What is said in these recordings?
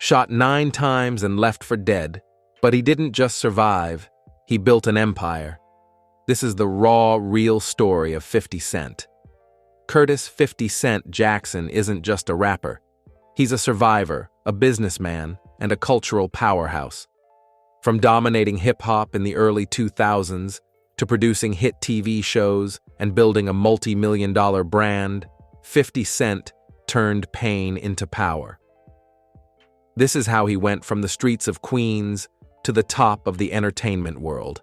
Shot 9 times and left for dead. But he didn't just survive, he built an empire. This is the raw, real story of 50 Cent. Curtis 50 Cent Jackson isn't just a rapper. He's a survivor, a businessman, and a cultural powerhouse. From dominating hip-hop in the early 2000s to producing hit TV shows and building a multi-million-dollar brand, 50 Cent turned pain into power. This is how he went from the streets of Queens to the top of the entertainment world.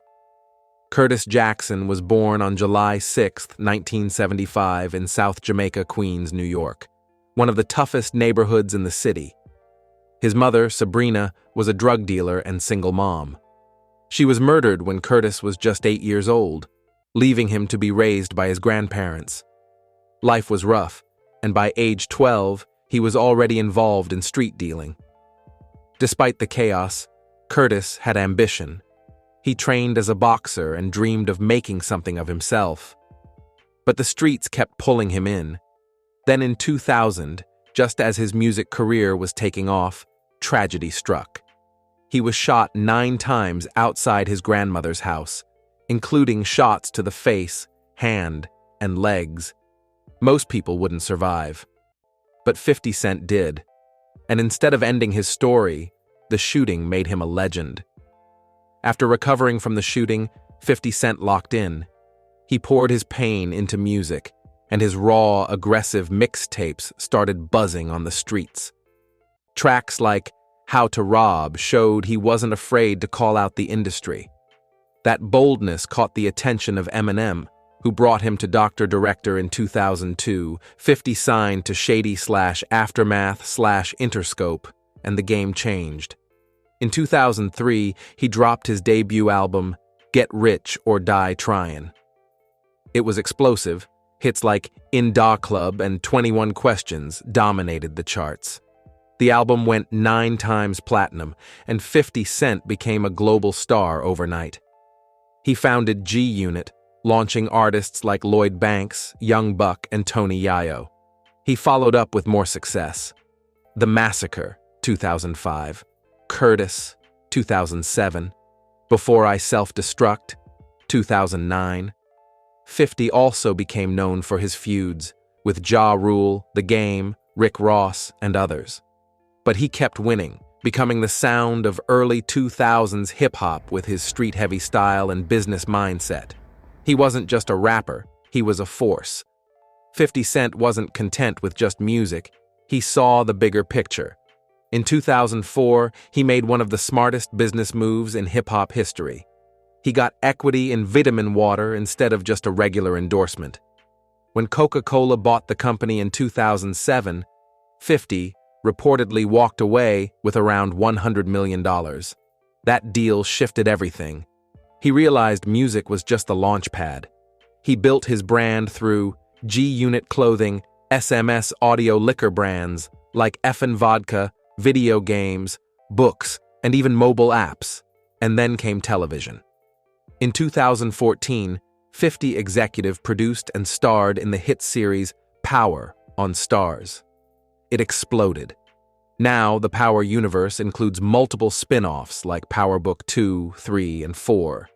Curtis Jackson was born on July 6, 1975 in South Jamaica, Queens, New York, one of the toughest neighborhoods in the city. His mother, Sabrina, was a drug dealer and single mom. She was murdered when Curtis was just 8 years old, leaving him to be raised by his grandparents. Life was rough, and by age 12, he was already involved in street dealing. Despite the chaos, Curtis had ambition. He trained as a boxer and dreamed of making something of himself. But the streets kept pulling him in. Then in 2000, just as his music career was taking off, tragedy struck. He was shot 9 times outside his grandmother's house, including shots to the face, hand, and legs. Most people wouldn't survive. But 50 Cent did. And instead of ending his story, the shooting made him a legend. After recovering from the shooting, 50 Cent locked in. He poured his pain into music, and his raw, aggressive mixtapes started buzzing on the streets. Tracks like How to Rob showed he wasn't afraid to call out the industry. That boldness caught the attention of Eminem, who brought him to Dr. Director in 2002. 50 signed to Shady/Aftermath/Interscope, and the game changed. In 2003, he dropped his debut album, Get Rich or Die Tryin'. It was explosive. Hits like In Da Club and 21 Questions dominated the charts. The album went 9 times platinum, and 50 Cent became a global star overnight. He founded G-Unit, launching artists like Lloyd Banks, Young Buck, and Tony Yayo. He followed up with more success. The Massacre, 2005. Curtis, 2007. Before I Self-Destruct, 2009. 50 also became known for his feuds with Ja Rule, The Game, Rick Ross, and others. But he kept winning, becoming the sound of early 2000s hip-hop with his street-heavy style and business mindset. He wasn't just a rapper, he was a force. 50 Cent wasn't content with just music, he saw the bigger picture. In 2004, he made one of the smartest business moves in hip-hop history. He got equity in Vitamin Water instead of just a regular endorsement. When Coca-Cola bought the company in 2007, 50 reportedly walked away with around $100 million. That deal shifted everything. He realized music was just the launch pad. He built his brand through G-Unit clothing, SMS audio liquor brands like Effin' Vodka, video games, books, and even mobile apps. And then came television. In 2014, 50 executive produced and starred in the hit series Power on Starz. It exploded. Now, the Power universe includes multiple spin-offs like Power Book 2, 3, and 4.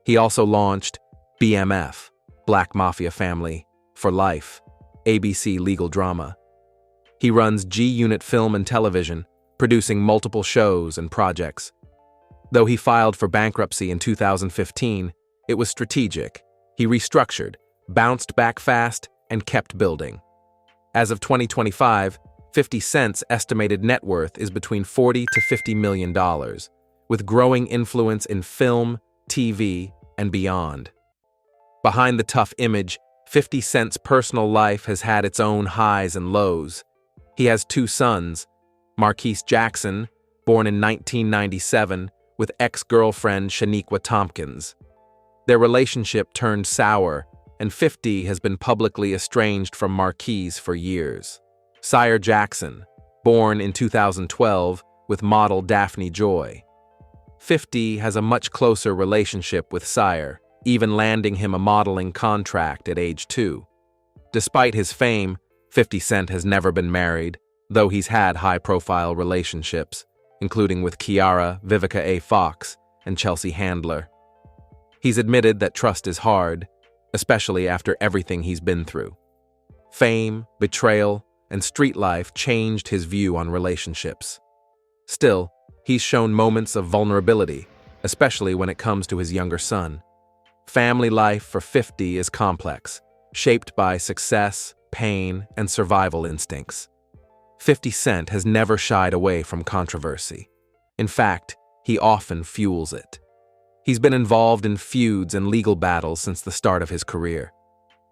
He also launched BMF, Black Mafia Family, for Life, ABC legal drama. He runs G-Unit Film and Television, producing multiple shows and projects. Though he filed for bankruptcy in 2015, it was strategic. He restructured, bounced back fast, and kept building. As of 2025, 50 Cent's estimated net worth is between $40 to $50 million, with growing influence in film, TV, and beyond. Behind the tough image, 50 Cent's personal life has had its own highs and lows. He has 2 sons, Marquise Jackson, born in 1997, with ex-girlfriend Shaniqua Tompkins. Their relationship turned sour, and 50 has been publicly estranged from Marquise for years. Sire Jackson, born in 2012, with model Daphne Joy. 50 has a much closer relationship with Sire, even landing him a modeling contract at age 2. Despite his fame, 50 Cent has never been married, though he's had high-profile relationships, including with Kiara, Vivica A. Fox, and Chelsea Handler. He's admitted that trust is hard, especially after everything he's been through. Fame, betrayal, and street life changed his view on relationships. Still, he's shown moments of vulnerability, especially when it comes to his younger son. Family life for 50 is complex, shaped by success, pain, and survival instincts. 50 Cent has never shied away from controversy. In fact, he often fuels it. He's been involved in feuds and legal battles since the start of his career.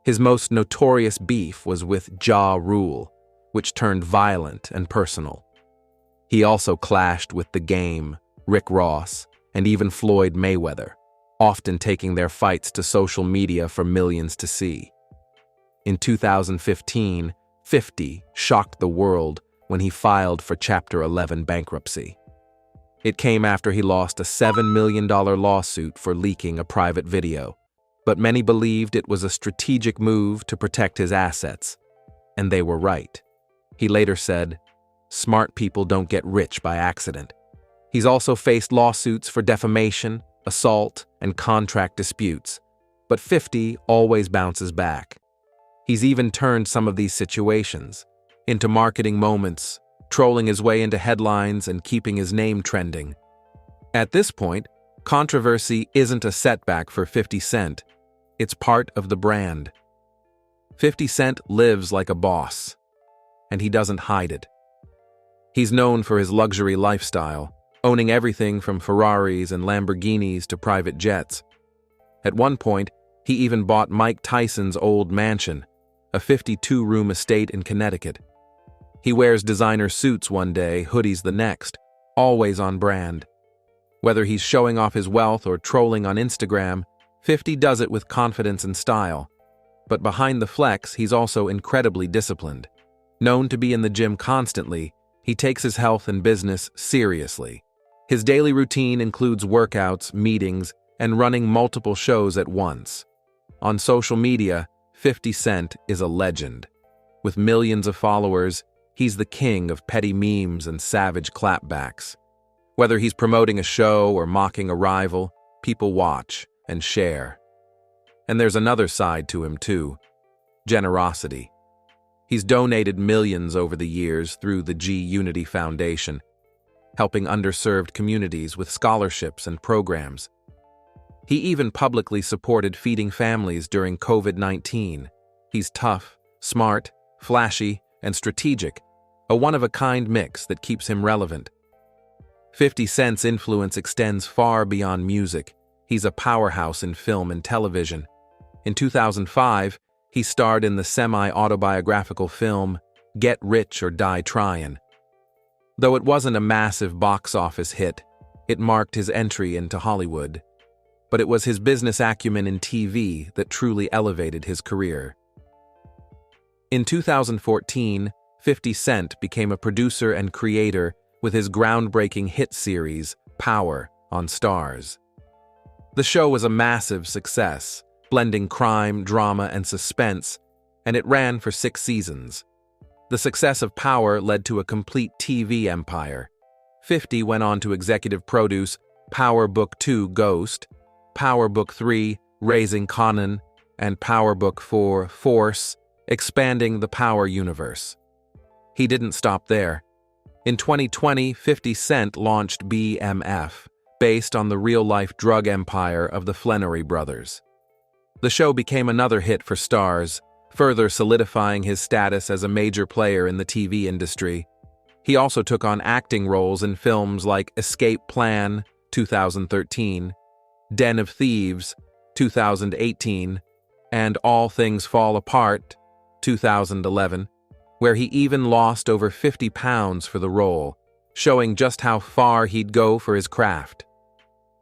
His most notorious beef was with Ja Rule, which turned violent and personal. He also clashed with The Game, Rick Ross, and even Floyd Mayweather, often taking their fights to social media for millions to see. In 2015, 50 shocked the world when he filed for Chapter 11 bankruptcy. It came after he lost a $7 million lawsuit for leaking a private video, but many believed it was a strategic move to protect his assets, and they were right. He later said, "Smart people don't get rich by accident." He's also faced lawsuits for defamation, assault, and contract disputes, but 50 always bounces back. He's even turned some of these situations into marketing moments, trolling his way into headlines and keeping his name trending. At this point, controversy isn't a setback for 50 Cent. It's part of the brand. 50 Cent lives like a boss, and he doesn't hide it. He's known for his luxury lifestyle, owning everything from Ferraris and Lamborghinis to private jets. At one point, he even bought Mike Tyson's old mansion, a 52-room estate in Connecticut. He wears designer suits one day, hoodies the next, always on brand. Whether he's showing off his wealth or trolling on Instagram, 50 does it with confidence and style. But behind the flex, he's also incredibly disciplined. Known to be in the gym constantly, he takes his health and business seriously. His daily routine includes workouts, meetings, and running multiple shows at once. On social media, 50 Cent is a legend. With millions of followers, he's the king of petty memes and savage clapbacks. Whether he's promoting a show or mocking a rival, people watch and share. And there's another side to him too: generosity. He's donated millions over the years through the G-Unity Foundation, helping underserved communities with scholarships and programs. He even publicly supported feeding families during COVID-19. He's tough, smart, flashy, and strategic, a one-of-a-kind mix that keeps him relevant. 50 Cent's influence extends far beyond music. He's a powerhouse in film and television. In 2005, he starred in the semi-autobiographical film Get Rich or Die Tryin'. Though it wasn't a massive box office hit, it marked his entry into Hollywood. But it was his business acumen in TV that truly elevated his career. In 2014, 50 Cent became a producer and creator with his groundbreaking hit series, Power, on Starz. The show was a massive success, blending crime, drama, and suspense, and it ran for 6 seasons. The success of Power led to a complete TV empire. 50 went on to executive produce Power Book 2 Ghost, Power Book 3 Raising Kanan, and Power Book 4 Force, expanding the Power universe. He didn't stop there. In 2020, 50 Cent launched BMF, based on the real-life drug empire of the Flannery brothers. The show became another hit for Starz, further solidifying his status as a major player in the TV industry. He also took on acting roles in films like Escape Plan, 2013, Den of Thieves, 2018, and All Things Fall Apart, 2011, where he even lost over 50 pounds for the role, showing just how far he'd go for his craft.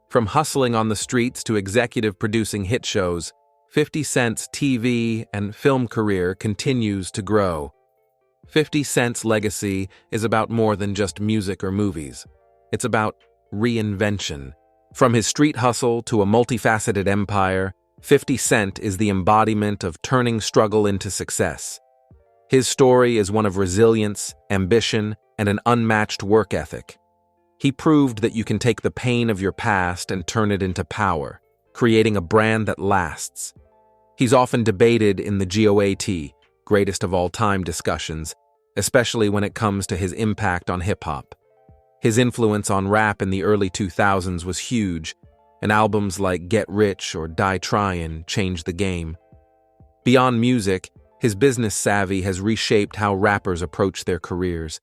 From hustling on the streets to executive producing hit shows, 50 Cent's TV and film career continues to grow. 50 Cent's legacy is about more than just music or movies. It's about reinvention. From his street hustle to a multifaceted empire, 50 Cent is the embodiment of turning struggle into success. His story is one of resilience, ambition, and an unmatched work ethic. He proved that you can take the pain of your past and turn it into power, creating a brand that lasts. He's often debated in the GOAT, greatest of all time discussions, especially when it comes to his impact on hip-hop. His influence on rap in the early 2000s was huge, and albums like Get Rich or Die Tryin' changed the game. Beyond music, his business savvy has reshaped how rappers approach their careers.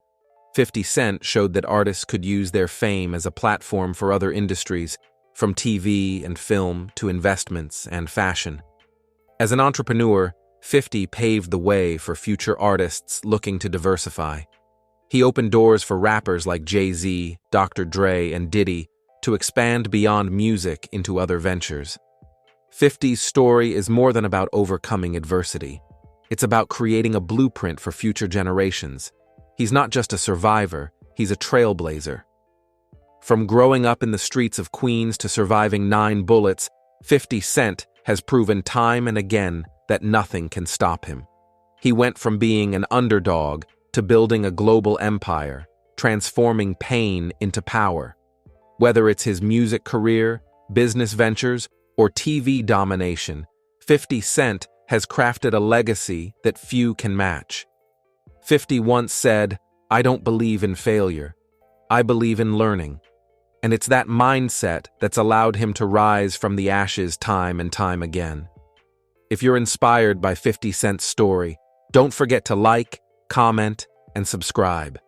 50 Cent showed that artists could use their fame as a platform for other industries, from TV and film to investments and fashion. As an entrepreneur, 50 paved the way for future artists looking to diversify. He opened doors for rappers like Jay-Z, Dr. Dre, and Diddy to expand beyond music into other ventures. 50's story is more than about overcoming adversity. It's about creating a blueprint for future generations. He's not just a survivor, he's a trailblazer. From growing up in the streets of Queens to surviving 9 bullets, 50 Cent has proven time and again that nothing can stop him. He went from being an underdog to building a global empire, transforming pain into power. Whether it's his music career, business ventures, or TV domination, 50 Cent has crafted a legacy that few can match. 50 once said, "I don't believe in failure. I believe in learning." And it's that mindset that's allowed him to rise from the ashes time and time again. If you're inspired by 50 Cent's story, don't forget to like, comment, and subscribe.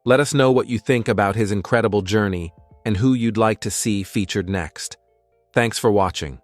Let us know what you think about his incredible journey and who you'd like to see featured next. Thanks for watching.